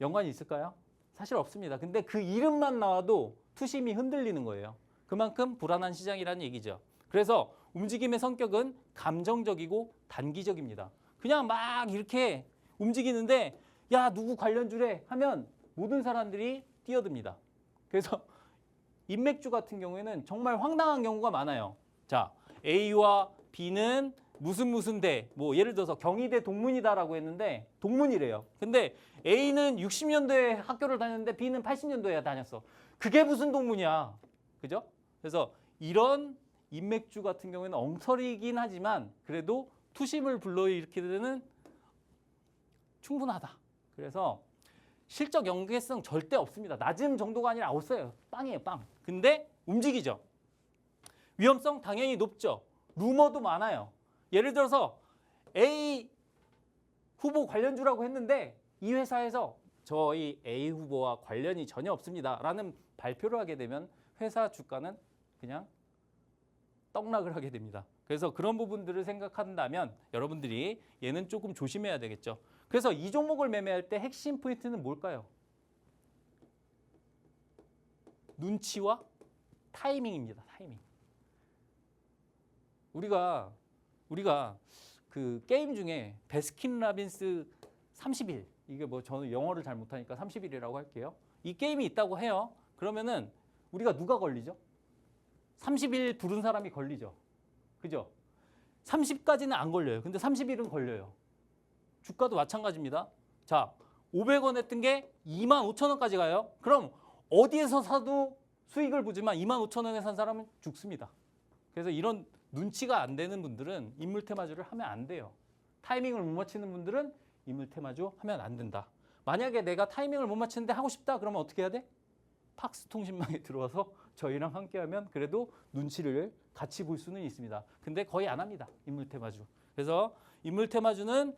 연관이 있을까요? 사실 없습니다. 근데 그 이름만 나와도 투심이 흔들리는 거예요. 그만큼 불안한 시장이라는 얘기죠. 그래서 움직임의 성격은 감정적이고 단기적입니다. 그냥 막 이렇게 움직이는데 야 누구 관련주래 하면 모든 사람들이 뛰어듭니다. 그래서 인맥주 같은 경우에는 정말 황당한 경우가 많아요. 자, A와 B는 무슨 대, 뭐 예를 들어서 경희대 동문이다라고 했는데 동문이래요. 근데 A는 60년도에 학교를 다녔는데 B는 80년도에 다녔어. 그게 무슨 동문이야. 그죠? 그래서 이런 인맥주 같은 경우에는 엉터리긴 하지만 그래도 투심을 불러일으키는 충분하다. 그래서 실적 연계성 절대 없습니다. 낮은 정도가 아니라 없어요. 빵이에요, 빵. 근데 움직이죠. 위험성 당연히 높죠. 루머도 많아요. 예를 들어서 A 후보 관련주라고 했는데 이 회사에서 저희 A 후보와 관련이 전혀 없습니다 라는 발표를 하게 되면 회사 주가는 그냥 떡락을 하게 됩니다. 그래서 그런 부분들을 생각한다면 여러분들이 얘는 조금 조심해야 되겠죠. 그래서 이 종목을 매매할 때 핵심 포인트는 뭘까요? 눈치와 타이밍입니다. 타이밍. 우리가 그 게임 중에 베스킨라빈스 30일, 이게 뭐 저는 영어를 잘 못하니까 30일이라고 할게요. 이 게임이 있다고 해요. 그러면은 우리가 누가 걸리죠? 30일 부른 사람이 걸리죠. 그죠? 30까지는 안 걸려요. 근데 30일은 걸려요. 주가도 마찬가지입니다. 자, 500원 했던 게 25,000원까지 가요. 그럼 어디에서 사도 수익을 보지만 25,000원에 산 사람은 죽습니다. 그래서 이런 눈치가 안 되는 분들은 인물테마주를 하면 안 돼요. 타이밍을 못 맞추는 분들은 인물테마주 하면 안 된다. 만약에 내가 타이밍을 못 맞추는데 하고 싶다 그러면 어떻게 해야 돼? 팍스통신망에 들어와서 저희랑 함께하면 그래도 눈치를 같이 볼 수는 있습니다. 근데 거의 안 합니다. 인물테마주. 그래서 인물테마주는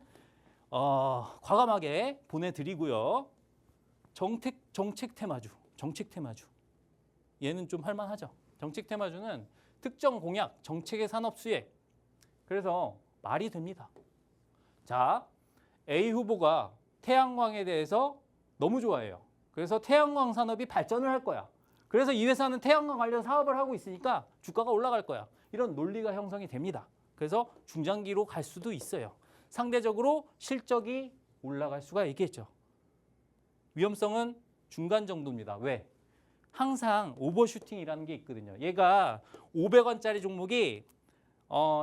과감하게 보내드리고요. 정책테마주. 얘는 좀 할만하죠. 정책테마주는 특정 공약, 정책의 산업 수혜. 그래서 말이 됩니다. 자, A 후보가 태양광에 대해서 너무 좋아해요. 그래서 태양광 산업이 발전을 할 거야. 그래서 이 회사는 태양광 관련 사업을 하고 있으니까 주가가 올라갈 거야. 이런 논리가 형성이 됩니다. 그래서 중장기로 갈 수도 있어요. 상대적으로 실적이 올라갈 수가 있겠죠. 위험성은 중간 정도입니다. 왜? 항상 오버슈팅이라는 게 있거든요. 얘가 500원짜리 종목이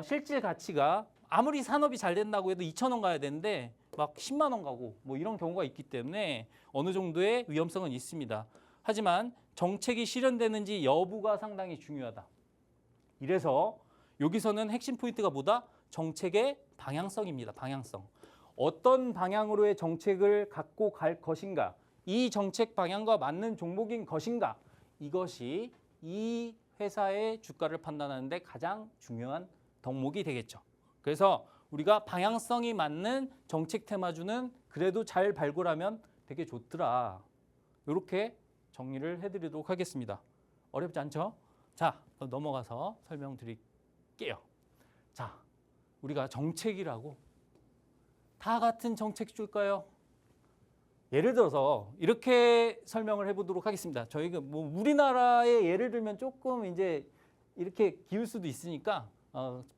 실질 가치가 아무리 산업이 잘 된다고 해도 2,000원 가야 되는데 막 10만 원 가고 뭐 이런 경우가 있기 때문에 어느 정도의 위험성은 있습니다. 하지만 정책이 실현되는지 여부가 상당히 중요하다. 이래서 여기서는 핵심 포인트가 뭐다? 정책의 방향성입니다. 방향성. 어떤 방향으로의 정책을 갖고 갈 것인가? 이 정책 방향과 맞는 종목인 것인가? 이것이 이 회사의 주가를 판단하는데 가장 중요한 덕목이 되겠죠. 그래서 우리가 방향성이 맞는 정책 테마주는 그래도 잘 발굴하면 되게 좋더라. 이렇게 정리를 해드리도록 하겠습니다. 어렵지 않죠? 자, 넘어가서 설명드릴게요. 자, 우리가 정책이라고 다 같은 정책줄까요? 예를 들어서 이렇게 설명을 해보도록 하겠습니다. 저희가 뭐 우리나라의 예를 들면 조금 이제 이렇게 기울 수도 있으니까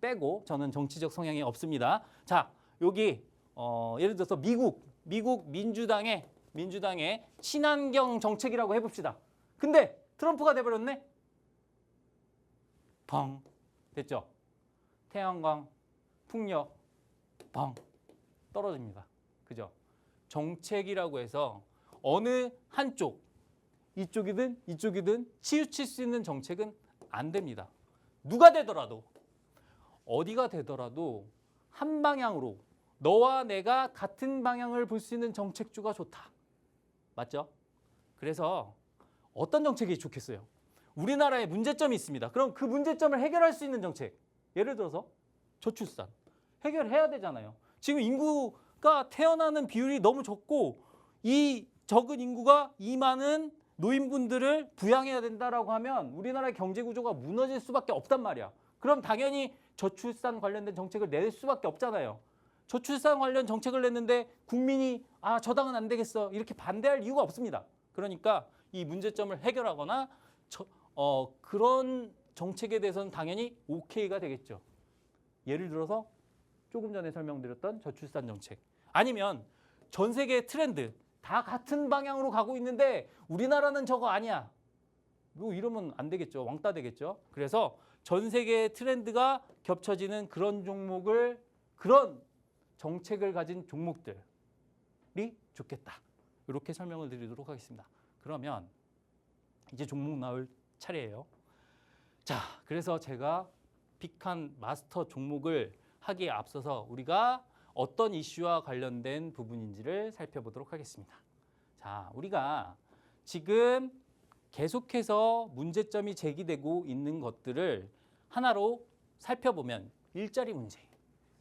빼고 저는 정치적 성향이 없습니다. 자, 여기 예를 들어서 미국 민주당의 친환경 정책이라고 해봅시다. 근데 트럼프가 돼버렸네. 펑 됐죠? 태양광, 풍력 펑 떨어집니다. 그죠? 정책이라고 해서 어느 한쪽, 이쪽이든 치우칠 수 있는 정책은 안 됩니다. 누가 되더라도, 어디가 되더라도 한 방향으로 너와 내가 같은 방향을 볼 수 있는 정책주가 좋다. 맞죠? 그래서 어떤 정책이 좋겠어요? 우리나라에 문제점이 있습니다. 그럼 그 문제점을 해결할 수 있는 정책. 예를 들어서 저출산. 해결해야 되잖아요. 지금 인구가 태어나는 비율이 너무 적고 이 적은 인구가 이 많은 노인분들을 부양해야 된다라고 하면 우리나라의 경제 구조가 무너질 수밖에 없단 말이야. 그럼 당연히 저출산 관련된 정책을 낼 수밖에 없잖아요. 저출산 관련 정책을 냈는데 국민이 저 당은 안 되겠어 이렇게 반대할 이유가 없습니다. 그러니까 이 문제점을 해결하거나 그런 정책에 대해서는 당연히 오케이가 되겠죠. 예를 들어서 조금 전에 설명드렸던 저출산 정책. 아니면 전 세계 트렌드 다 같은 방향으로 가고 있는데 우리나라는 저거 아니야. 뭐 이러면 안 되겠죠. 왕따 되겠죠. 그래서 전 세계의 트렌드가 겹쳐지는 그런 종목을, 그런 정책을 가진 종목들이 좋겠다. 이렇게 설명을 드리도록 하겠습니다. 그러면 이제 종목 나올 차례예요. 자, 그래서 제가 픽한 마스터 종목을 하기에 앞서서 우리가 어떤 이슈와 관련된 부분인지를 살펴보도록 하겠습니다. 자, 우리가 지금 계속해서 문제점이 제기되고 있는 것들을 하나로 살펴보면 일자리 문제,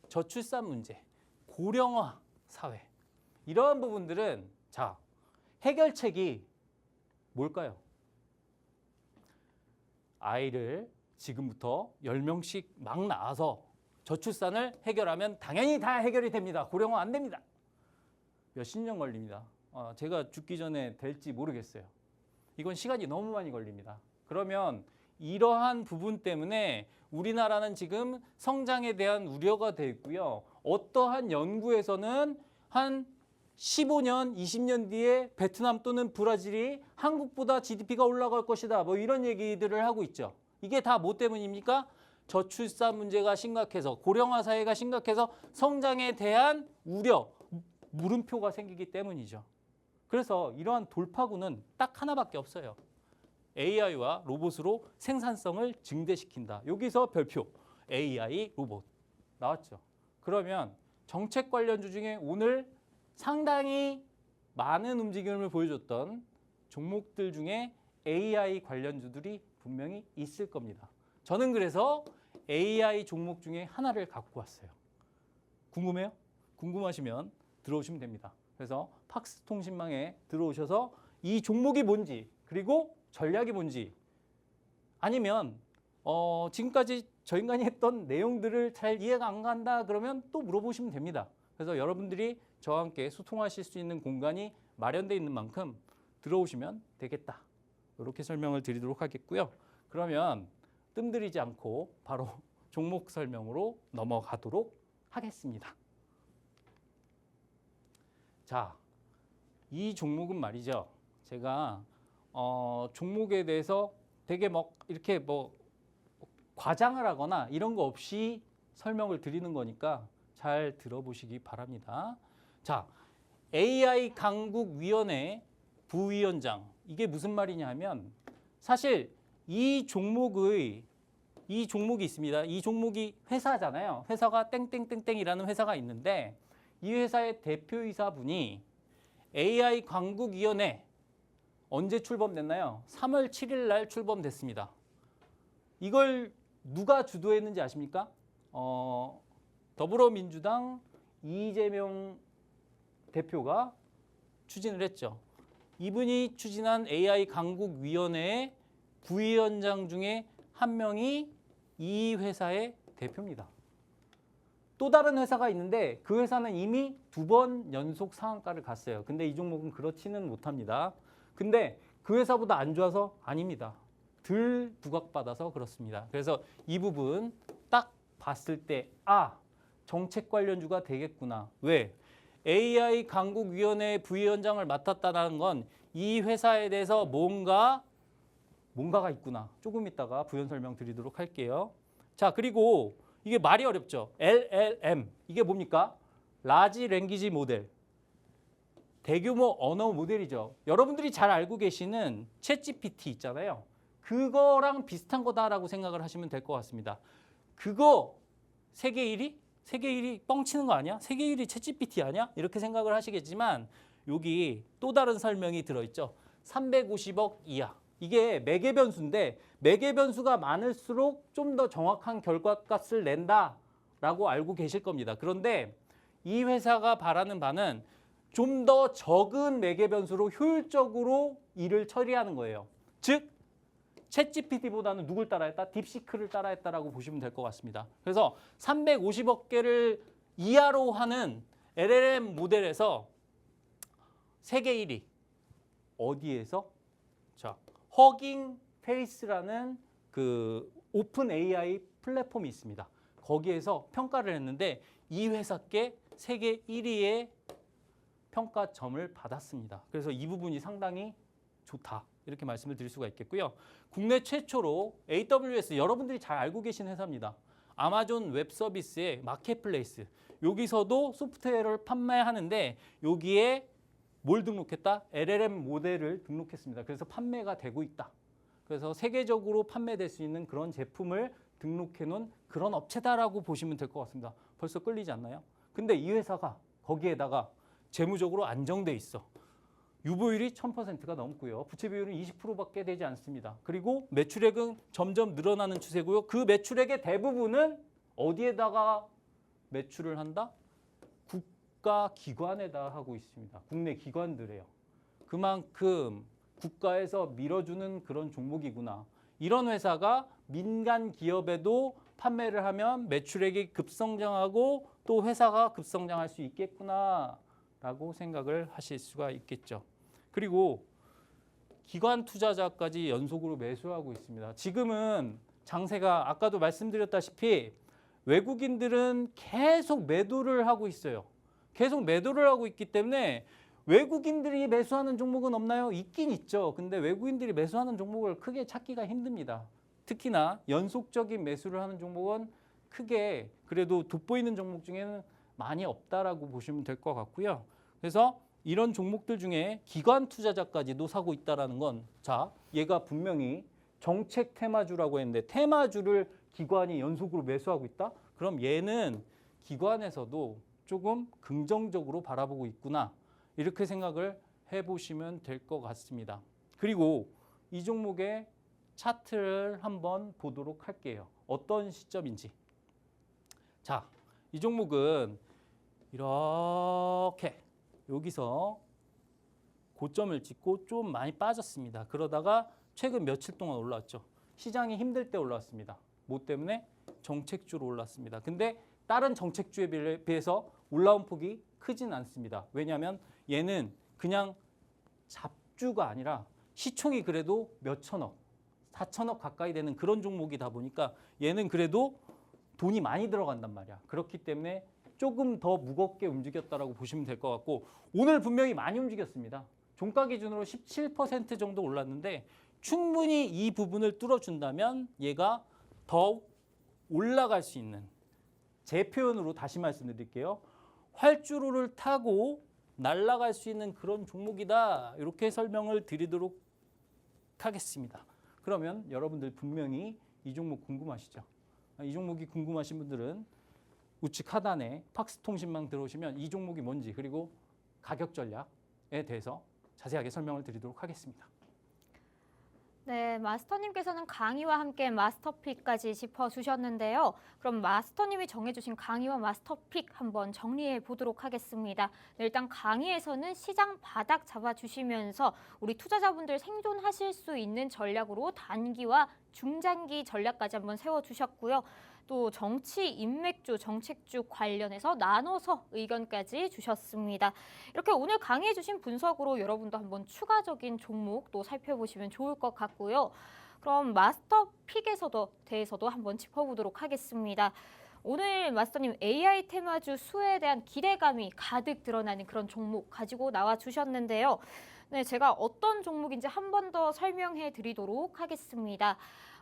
저출산 문제, 고령화 사회. 이러한 부분들은 자, 해결책이 뭘까요? 아이를 지금부터 10명씩 막 낳아서 저출산을 해결하면 당연히 다 해결이 됩니다. 고령화 안 됩니다. 몇십 년 걸립니다. 제가 죽기 전에 될지 모르겠어요. 이건 시간이 너무 많이 걸립니다. 그러면 이러한 부분 때문에 우리나라는 지금 성장에 대한 우려가 되어 있고요. 어떠한 연구에서는 한 15년, 20년 뒤에 베트남 또는 브라질이 한국보다 GDP가 올라갈 것이다. 뭐 이런 얘기들을 하고 있죠. 이게 다 뭐 때문입니까? 저출산 문제가 심각해서, 고령화 사회가 심각해서 성장에 대한 우려, 물음표가 생기기 때문이죠. 그래서 이러한 돌파구는 딱 하나밖에 없어요. AI와 로봇으로 생산성을 증대시킨다. 여기서 별표, AI, 로봇 나왔죠. 그러면 정책 관련주 중에 오늘 상당히 많은 움직임을 보여줬던 종목들 중에 AI 관련주들이 분명히 있을 겁니다. 저는 그래서 AI 종목 중에 하나를 갖고 왔어요. 궁금해요? 궁금하시면 들어오시면 됩니다. 그래서 팍스통신망에 들어오셔서 이 종목이 뭔지 그리고 전략이 뭔지 아니면 지금까지 저 인간이 했던 내용들을 잘 이해가 안 간다 그러면 또 물어보시면 됩니다. 그래서 여러분들이 저와 함께 소통하실 수 있는 공간이 마련되어 있는 만큼 들어오시면 되겠다. 이렇게 설명을 드리도록 하겠고요. 그러면 뜸들이지 않고 바로 종목 설명으로 넘어가도록 하겠습니다. 자, 이 종목은 말이죠. 제가 종목에 대해서 되게 이렇게 과장을 하거나 이런 거 없이 설명을 드리는 거니까 잘 들어보시기 바랍니다. 자, AI 강국위원회 부위원장 이게 무슨 말이냐 하면 사실 이 종목이 있습니다. 이 종목이 회사잖아요. 회사가 땡땡땡땡이라는 회사가 있는데 이 회사의 대표이사분이 AI 강국위원회 언제 출범됐나요? 3월 7일 날 출범됐습니다. 이걸 누가 주도했는지 아십니까? 더불어민주당 이재명 대표가 추진을 했죠. 이분이 추진한 AI 강국위원회의 부위원장 중에 한 명이 이 회사의 대표입니다. 또 다른 회사가 있는데 그 회사는 이미 2번 연속 상한가를 갔어요. 근데 이 종목은 그렇지는 못합니다. 근데 그 회사보다 안 좋아서 아닙니다. 덜 부각받아서 그렇습니다. 그래서 이 부분 딱 봤을 때 정책 관련주가 되겠구나. 왜? AI 강국위원회 부위원장을 맡았다는 건 이 회사에 대해서 뭔가가 있구나. 조금 있다가 부연 설명 드리도록 할게요. 자, 그리고 이게 말이 어렵죠. LLM 이게 뭡니까? 라지 랭귀지 모델. 대규모 언어 모델이죠. 여러분들이 잘 알고 계시는 챗GPT 있잖아요. 그거랑 비슷한 거다라고 생각을 하시면 될 것 같습니다. 그거 세계 1위? 세계 1위 뻥치는 거 아니야? 세계 1위 챗GPT 아니야? 이렇게 생각을 하시겠지만 여기 또 다른 설명이 들어있죠. 350억 이하. 이게 매개 변수인데 매개 변수가 많을수록 좀 더 정확한 결과값을 낸다라고 알고 계실 겁니다. 그런데 이 회사가 바라는 바는 좀 더 적은 매개 변수로 효율적으로 일을 처리하는 거예요. 즉 챗GPT보다는 누굴 따라했다? 딥시크를 따라했다라고 보시면 될 것 같습니다. 그래서 350억 개를 이하로 하는 LLM 모델에서 세계 1위. 어디에서? 자, 허깅 페이스라는 그 오픈 AI 플랫폼이 있습니다. 거기에서 평가를 했는데 이 회사께 세계 1위의 평가점을 받았습니다. 그래서 이 부분이 상당히 좋다. 이렇게 말씀을 드릴 수가 있겠고요. 국내 최초로 AWS 여러분들이 잘 알고 계신 회사입니다. 아마존 웹 서비스의 마켓플레이스. 여기서도 소프트웨어를 판매하는데 여기에 뭘 등록했다? LLM 모델을 등록했습니다. 그래서 판매가 되고 있다. 그래서 세계적으로 판매될 수 있는 그런 제품을 등록해 놓은 그런 업체다라고 보시면 될 것 같습니다. 벌써 끌리지 않나요? 근데 이 회사가 거기에다가 재무적으로 안정돼 있어. 유보율이 1000%가 넘고요. 부채 비율은 20%밖에 되지 않습니다. 그리고 매출액은 점점 늘어나는 추세고요. 그 매출액의 대부분은 어디에다가 매출을 한다? 국가 기관에다 하고 있습니다. 국내 기관들이에요. 그만큼 국가에서 밀어주는 그런 종목이구나. 이런 회사가 민간 기업에도 판매를 하면 매출액이 급성장하고 또 회사가 급성장할 수 있겠구나라고 생각을 하실 수가 있겠죠. 그리고 기관 투자자까지 연속으로 매수하고 있습니다. 지금은 장세가 아까도 말씀드렸다시피 외국인들은 계속 매도를 하고 있어요. 계속 매도를 하고 있기 때문에 외국인들이 매수하는 종목은 없나요? 있긴 있죠. 근데 외국인들이 매수하는 종목을 크게 찾기가 힘듭니다. 특히나 연속적인 매수를 하는 종목은 크게 그래도 돋보이는 종목 중에는 많이 없다라고 보시면 될 것 같고요. 그래서 이런 종목들 중에 기관 투자자까지도 사고 있다는 건, 자, 얘가 분명히 정책 테마주라고 했는데 테마주를 기관이 연속으로 매수하고 있다? 그럼 얘는 기관에서도 조금 긍정적으로 바라보고 있구나. 이렇게 생각을 해보시면 될 것 같습니다. 그리고 이 종목의 차트를 한번 보도록 할게요. 어떤 시점인지. 자, 이 종목은 이렇게 여기서 고점을 찍고 좀 많이 빠졌습니다. 그러다가 최근 며칠 동안 올라왔죠. 시장이 힘들 때 올라왔습니다. 뭐 때문에? 정책주로 올랐습니다. 근데 다른 정책주에 비해서 올라온 폭이 크진 않습니다. 왜냐하면 얘는 그냥 잡주가 아니라 시총이 그래도 몇 천억, 4천억 가까이 되는 그런 종목이다 보니까 얘는 그래도 돈이 많이 들어간단 말이야. 그렇기 때문에 조금 더 무겁게 움직였다라고 보시면 될 것 같고, 오늘 분명히 많이 움직였습니다. 종가 기준으로 17% 정도 올랐는데 충분히 이 부분을 뚫어준다면 얘가 더욱 올라갈 수 있는, 제 표현으로 다시 말씀드릴게요. 활주로를 타고 날아갈 수 있는 그런 종목이다. 이렇게 설명을 드리도록 하겠습니다. 그러면 여러분들 분명히 이 종목 궁금하시죠? 이 종목이 궁금하신 분들은 우측 하단에 팍스통신망 들어오시면 이 종목이 뭔지 그리고 가격 전략에 대해서 자세하게 설명을 드리도록 하겠습니다. 네, 마스터님께서는 강의와 함께 마스터픽까지 짚어주셨는데요. 그럼 마스터님이 정해주신 강의와 마스터픽 한번 정리해 보도록 하겠습니다. 네, 일단 강의에서는 시장 바닥 잡아주시면서 우리 투자자분들 생존하실 수 있는 전략으로 단기와 중장기 전략까지 한번 세워주셨고요. 또 정치, 인맥주, 정책주 관련해서 나눠서 의견까지 주셨습니다. 이렇게 오늘 강의해 주신 분석으로 여러분도 한번 추가적인 종목 또 살펴보시면 좋을 것 같고요. 그럼 마스터픽에서도 대해서도 한번 짚어보도록 하겠습니다. 오늘 마스터님 AI 테마주 수에 대한 기대감이 가득 드러나는 그런 종목 가지고 나와 주셨는데요. 네, 제가 어떤 종목인지 한 번 더 설명해 드리도록 하겠습니다.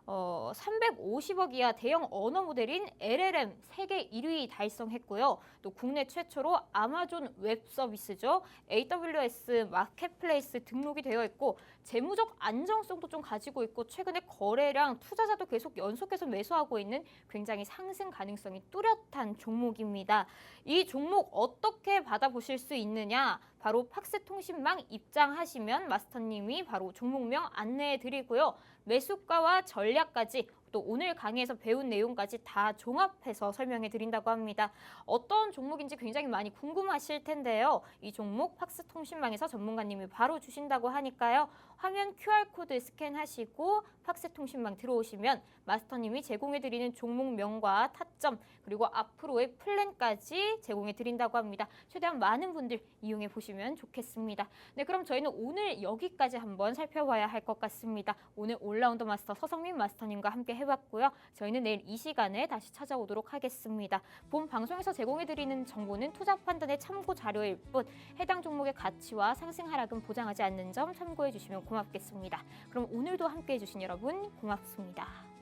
350억 이하 대형 언어 모델인 LLM 세계 1위 달성했고요. 또 국내 최초로 아마존 웹 서비스죠. AWS 마켓플레이스 등록이 되어 있고 재무적 안정성도 좀 가지고 있고 최근에 거래량 투자자도 계속 연속해서 매수하고 있는 굉장히 상승 가능성이 뚜렷한 종목입니다. 이 종목 어떻게 받아보실 수 있느냐? 바로 팍스통신망 입장하시면 마스터님이 바로 종목명 안내해 드리고요. 매수가와 전략까지 또 오늘 강의에서 배운 내용까지 다 종합해서 설명해 드린다고 합니다. 어떤 종목인지 굉장히 많이 궁금하실 텐데요. 이 종목 팍스통신망에서 전문가님이 바로 주신다고 하니까요. 화면 QR코드 스캔하시고 팍스통신망 들어오시면 마스터님이 제공해 드리는 종목명과 타점 그리고 앞으로의 플랜까지 제공해 드린다고 합니다. 최대한 많은 분들 이용해 보시면 좋겠습니다. 네, 그럼 저희는 오늘 여기까지 한번 살펴봐야 할 것 같습니다. 오늘 올라운더 마스터 서성민 마스터님과 함께 해봤고요. 저희는 내일 이 시간에 다시 찾아오도록 하겠습니다. 본 방송에서 제공해드리는 정보는 투자 판단의 참고 자료일 뿐 해당 종목의 가치와 상승 하락은 보장하지 않는 점 참고해 주시면 고맙겠습니다. 그럼 오늘도 함께해 주신 여러분 고맙습니다.